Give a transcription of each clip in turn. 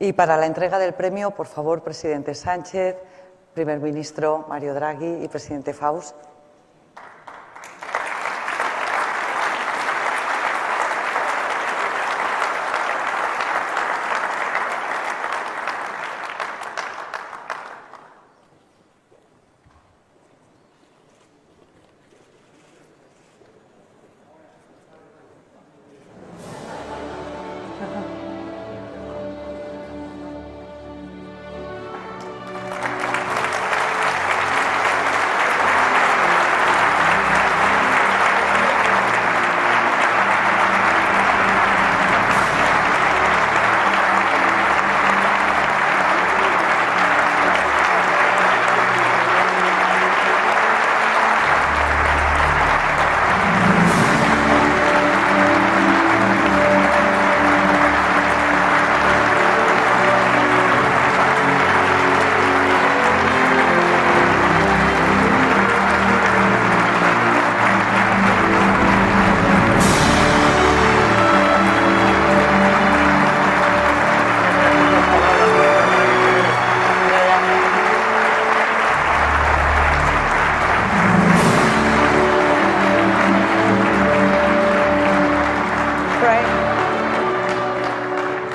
Y para la entrega del premio, por favor, Presidente Sánchez, Primer Ministro Mario Draghi y Presidente Faust.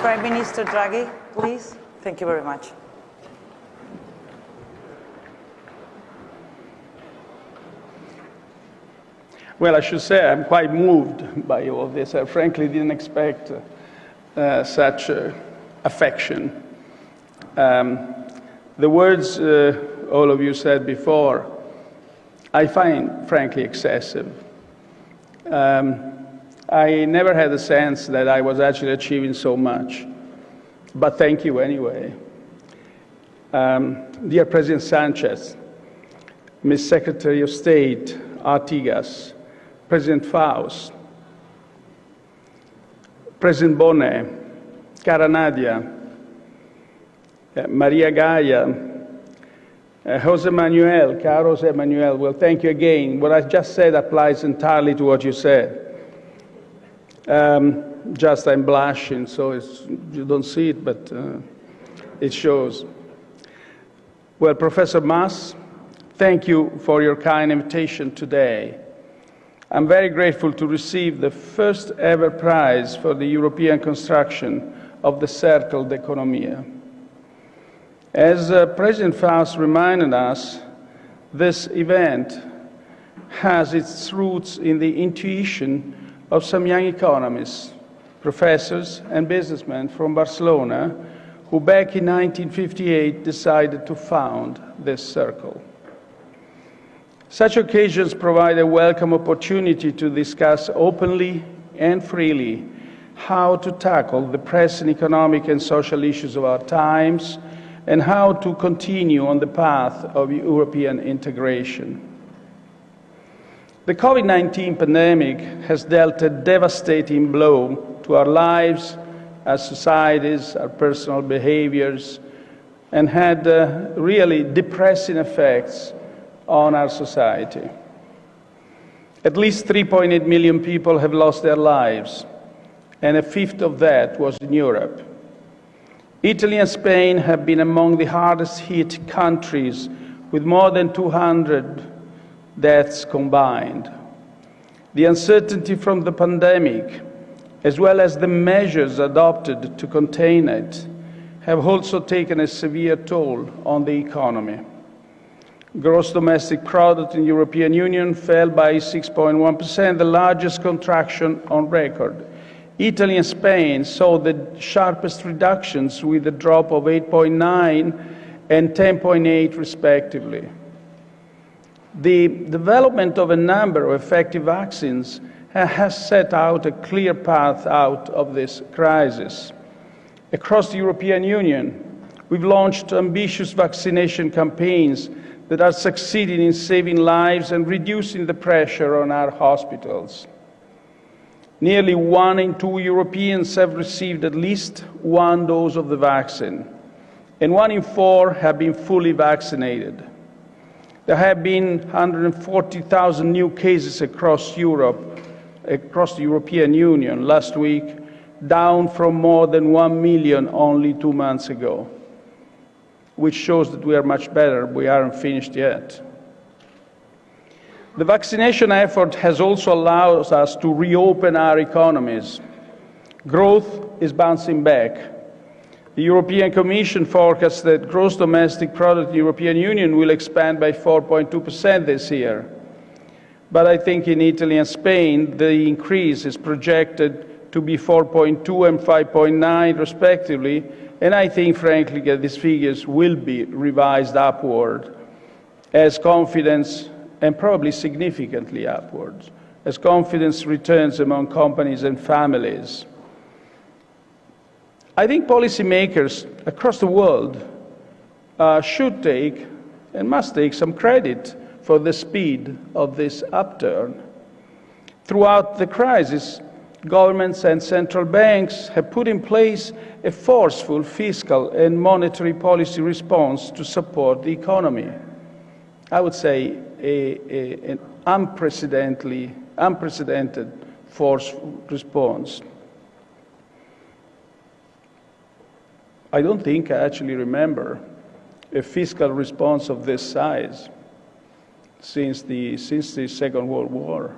Prime Minister Draghi, please. Thank you very much. Well, I should say I'm quite moved by all this. I frankly didn't expect such affection. The words all of you said before, I find frankly excessive. I never had the sense that I was actually achieving so much, but thank you anyway. Dear President Sanchez, Ms. Secretary of State Artigas, President Faust, President Bonnet, cara Nadia, Maria Gaia, Jose Manuel, caro Jose Manuel, well, thank you again. What I just said applies entirely to what you said. Just I'm blushing, so you don't see it, but it shows. Well, Professor Mas, thank you for your kind invitation today. I'm very grateful to receive the first ever prize for the European construction of the Cercle d'Economia. As President Faust reminded us, this event has its roots in the intuition of some young economists, professors, and businessmen from Barcelona who back in 1958 decided to found this circle. Such occasions provide a welcome opportunity to discuss openly and freely how to tackle the pressing economic and social issues of our times and how to continue on the path of European integration. The COVID-19 pandemic has dealt a devastating blow to our lives, our societies, our personal behaviors, and had really depressing effects on our society. At least 3.8 million people have lost their lives, and a fifth of that was in Europe. Italy and Spain have been among the hardest hit countries, with more than 200 deaths combined. The uncertainty from the pandemic, as well as the measures adopted to contain it, have also taken a severe toll on the economy. Gross domestic product in the European Union fell by 6.1%, the largest contraction on record. Italy and Spain saw the sharpest reductions with a drop of 8.9 and 10.8 respectively. The development of a number of effective vaccines has set out a clear path out of this crisis. Across the European Union, we've launched ambitious vaccination campaigns that are succeeding in saving lives and reducing the pressure on our hospitals. Nearly 1 in 2 Europeans have received at least one dose of the vaccine, and 1 in 4 have been fully vaccinated. There have been 140,000 new cases across Europe, across the European Union last week, down from more than 1 million only 2 months ago, which shows that we are much better. We aren't finished yet. The vaccination effort has also allowed us to reopen our economies. Growth is bouncing back. The European Commission forecasts that gross domestic product in the European Union will expand by 4.2% this year. But I think in Italy and Spain, the increase is projected to be 4.2 and 5.9 respectively, and I think, frankly, that these figures will be revised upward as confidence, and probably significantly upwards, as confidence returns among companies and families. I think policymakers across the world should take and must take some credit for the speed of this upturn. Throughout the crisis, governments and central banks have put in place a forceful fiscal and monetary policy response to support the economy. I would say an unprecedented forceful response. I don't think I actually remember a fiscal response of this size since the Second World War.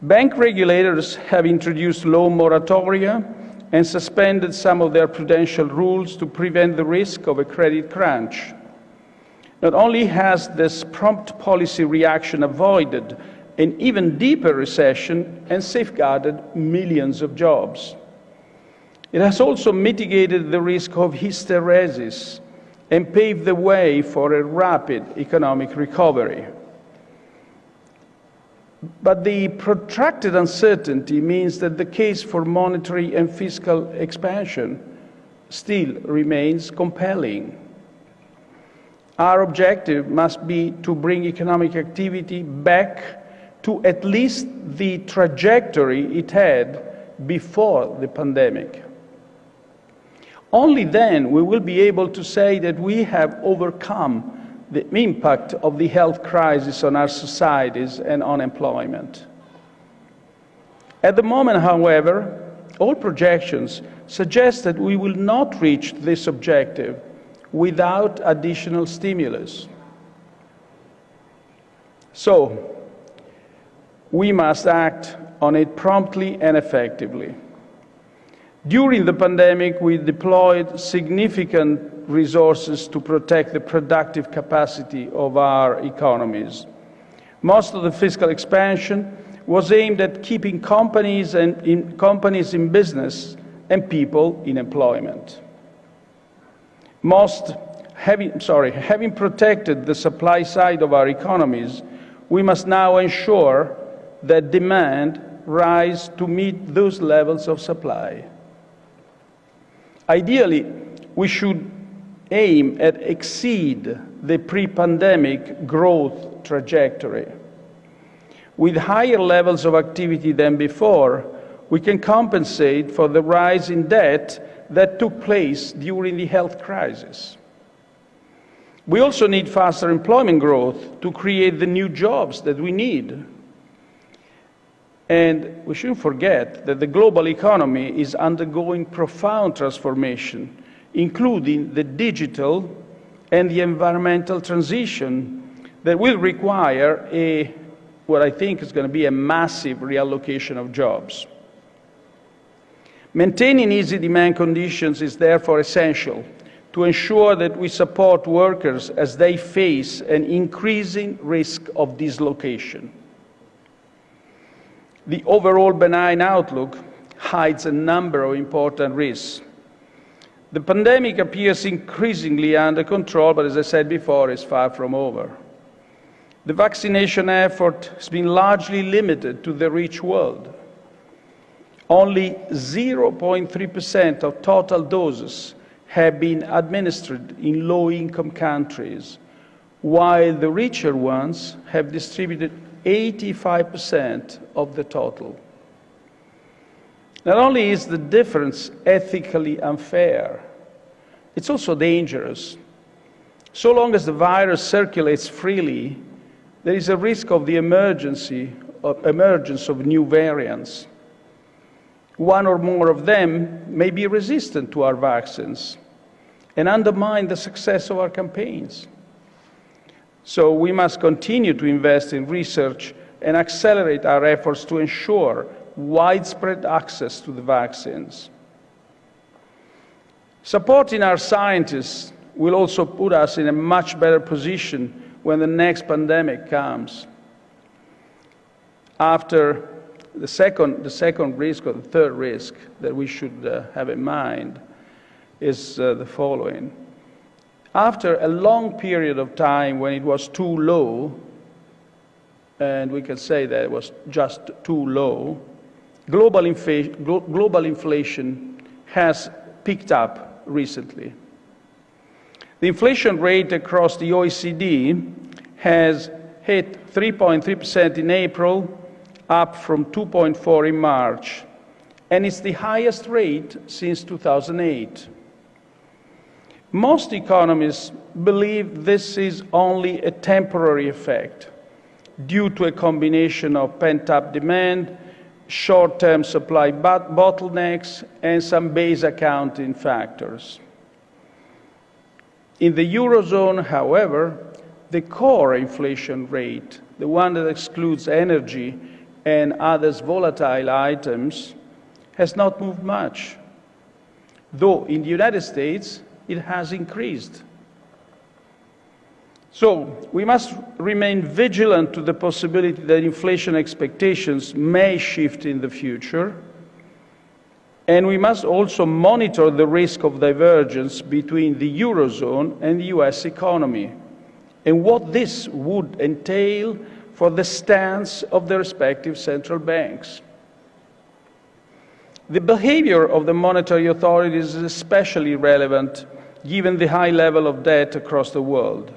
Bank regulators have introduced loan moratoria and suspended some of their prudential rules to prevent the risk of a credit crunch. Not only has this prompt policy reaction avoided an even deeper recession and safeguarded millions of jobs, it has also mitigated the risk of hysteresis and paved the way for a rapid economic recovery. But the protracted uncertainty means that the case for monetary and fiscal expansion still remains compelling. Our objective must be to bring economic activity back to at least the trajectory it had before the pandemic. Only then we will be able to say that we have overcome the impact of the health crisis on our societies and on employment. At the moment, however, all projections suggest that we will not reach this objective without additional stimulus. So, we must act on it promptly and effectively. During the pandemic, we deployed significant resources to protect the productive capacity of our economies. Most of the fiscal expansion was aimed at keeping companies in business and people in employment. Having protected the supply side of our economies, we must now ensure that demand rise to meet those levels of supply. Ideally, we should aim at exceed the pre-pandemic growth trajectory. With higher levels of activity than before, we can compensate for the rise in debt that took place during the health crisis. We also need faster employment growth to create the new jobs that we need. And we shouldn't forget that the global economy is undergoing profound transformation, including the digital and the environmental transition that will require what I think is going to be a massive reallocation of jobs. Maintaining easy demand conditions is therefore essential to ensure that we support workers as they face an increasing risk of dislocation. The overall benign outlook hides a number of important risks. The pandemic appears increasingly under control, but as I said before, is far from over. The vaccination effort has been largely limited to the rich world. Only 0.3% of total doses have been administered in low-income countries, while the richer ones have distributed 85% of the total. Not only is the difference ethically unfair, it's also dangerous. So long as the virus circulates freely, there is a risk of the emergence of new variants. One or more of them may be resistant to our vaccines and undermine the success of our campaigns. So we must continue to invest in research and accelerate our efforts to ensure widespread access to the vaccines. Supporting our scientists will also put us in a much better position when the next pandemic comes. After the second risk, or the third risk that we should have in mind is the following. After a long period of time when it was too low, and we can say that it was just too low, global inflation has picked up recently. The inflation rate across the OECD has hit 3.3% in April, up from 2.4% in March, and it's the highest rate since 2008. Most economists believe this is only a temporary effect due to a combination of pent-up demand, short-term supply bottlenecks, and some base accounting factors. In the Eurozone, however, the core inflation rate, the one that excludes energy and other volatile items, has not moved much, though in the United States it has increased. So we must remain vigilant to the possibility that inflation expectations may shift in the future, and we must also monitor the risk of divergence between the Eurozone and the US economy, and what this would entail for the stance of the respective central banks. The behavior of the monetary authorities is especially relevant given the high level of debt across the world.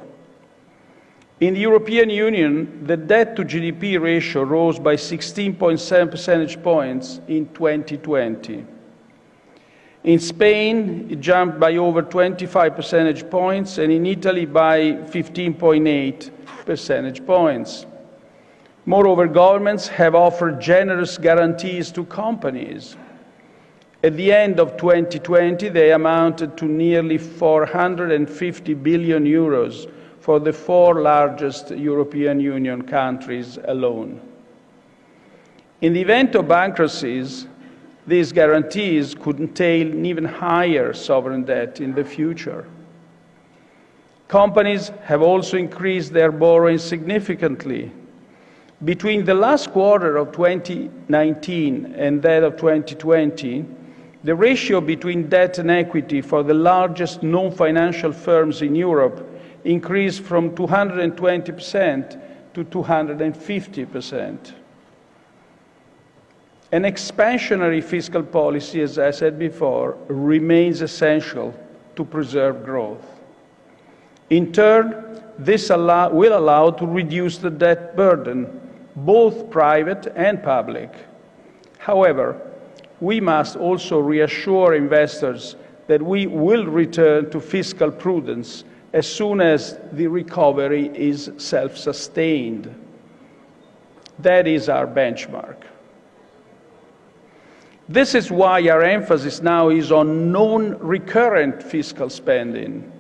In the European Union, the debt-to-GDP ratio rose by 16.7 percentage points in 2020. In Spain, it jumped by over 25 percentage points, and in Italy by 15.8 percentage points. Moreover, governments have offered generous guarantees to companies. At the end of 2020, they amounted to nearly 450 billion euros for the 4 largest European Union countries alone. In the event of bankruptcies, these guarantees could entail an even higher sovereign debt in the future. Companies have also increased their borrowing significantly. Between the last quarter of 2019 and that of 2020, the ratio between debt and equity for the largest non-financial firms in Europe increased from 220% to 250%. An expansionary fiscal policy, as I said before, remains essential to preserve growth. In turn, this will allow to reduce the debt burden, both private and public. However, we must also reassure investors that we will return to fiscal prudence as soon as the recovery is self-sustained. That is our benchmark. This is why our emphasis now is on non-recurrent fiscal spending,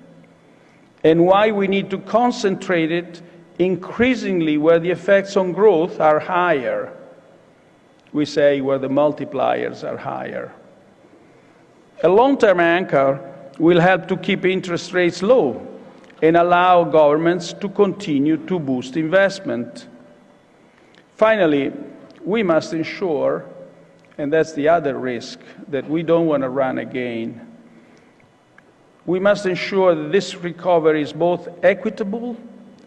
and why we need to concentrate it increasingly where the effects on growth are higher. We say where the multipliers are higher. A long-term anchor will help to keep interest rates low and allow governments to continue to boost investment. Finally, we must ensure, and that's the other risk that we don't want to run again, we must ensure that this recovery is both equitable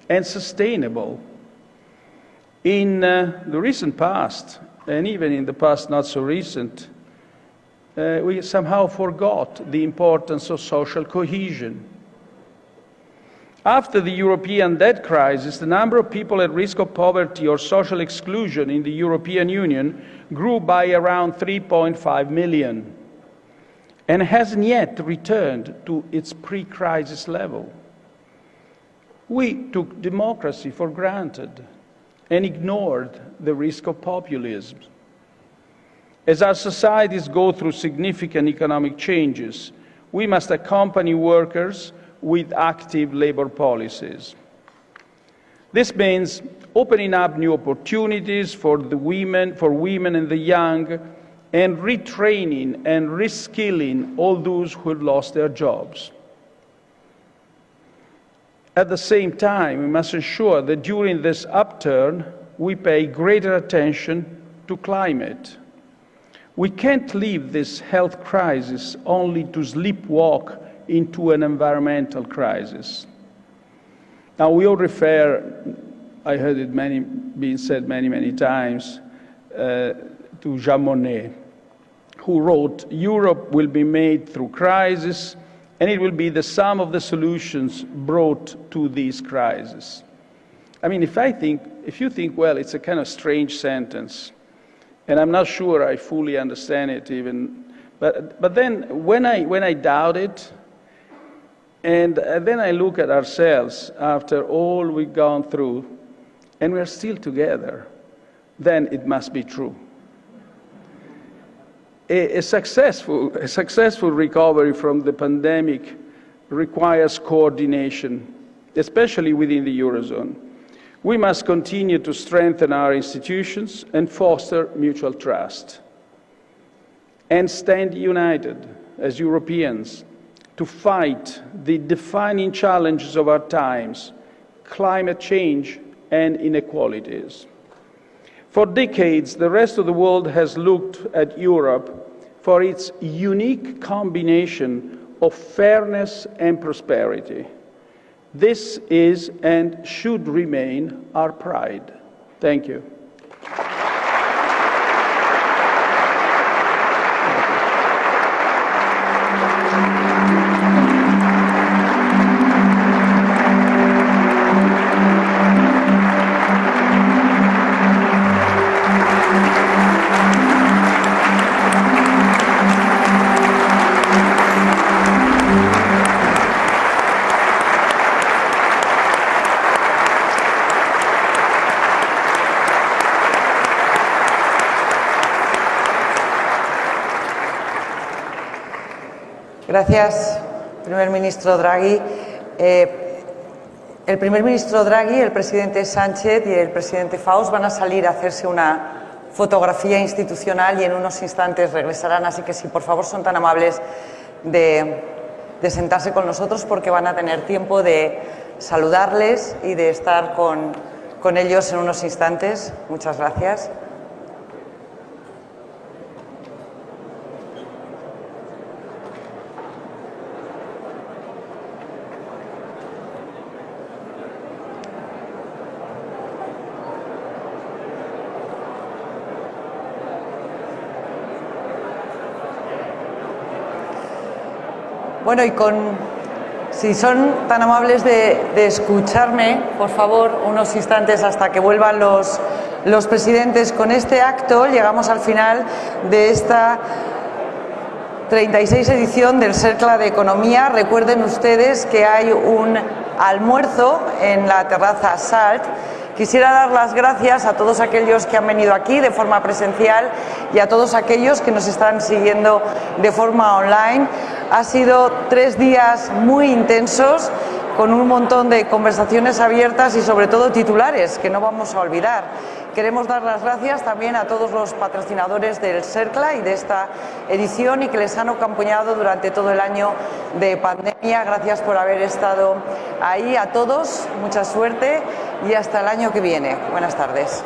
and sustainable. In the recent past, and even in the past not so recent, we somehow forgot the importance of social cohesion. After the European debt crisis, the number of people at risk of poverty or social exclusion in the European Union grew by around 3.5 million and hasn't yet returned to its pre-crisis level. We took democracy for granted and ignored the risk of populism. As our societies go through significant economic changes, we must accompany workers with active labor policies. This means opening up new opportunities for women and the young, and retraining and reskilling all those who have lost their jobs. At the same time, we must ensure that during this upturn, we pay greater attention to climate. We can't leave this health crisis only to sleepwalk into an environmental crisis. Now, we all refer, I heard it being said many times, to Jean Monnet, who wrote, "Europe will be made through crisis, and it will be the sum of the solutions brought to these crises." I mean, if you think, well, it's a kind of strange sentence, and I'm not sure I fully understand it even, but then when I doubt it, and then I look at ourselves after all we've gone through, and we're still together, then it must be true. A successful recovery from the pandemic requires coordination, especially within the Eurozone. We must continue to strengthen our institutions and foster mutual trust, and stand united as Europeans to fight the defining challenges of our times, climate change and inequalities. For decades, the rest of the world has looked at Europe for its unique combination of fairness and prosperity. This is and should remain our pride. Thank you. Gracias, primer ministro Draghi. El primer ministro Draghi, el presidente Sánchez y el presidente Faust van a salir a hacerse una fotografía institucional y en unos instantes regresarán, así que si por favor son tan amables de sentarse con nosotros, porque van a tener tiempo de saludarles y de estar con ellos en unos instantes. Muchas gracias. Bueno, y si son tan amables de escucharme, por favor, unos instantes hasta que vuelvan los presidentes. Con este acto llegamos al final de esta 36 edición del Cercle de Economía. Recuerden ustedes que hay un almuerzo en la terraza Salt. Quisiera dar las gracias a todos aquellos que han venido aquí de forma presencial y a todos aquellos que nos están siguiendo de forma online. Ha sido 3 días muy intensos, con un montón de conversaciones abiertas y sobre todo titulares que no vamos a olvidar. Queremos dar las gracias también a todos los patrocinadores del Cercle y de esta edición y que les han acompañado durante todo el año de pandemia. Gracias por haber estado ahí. A todos, mucha suerte y hasta el año que viene. Buenas tardes.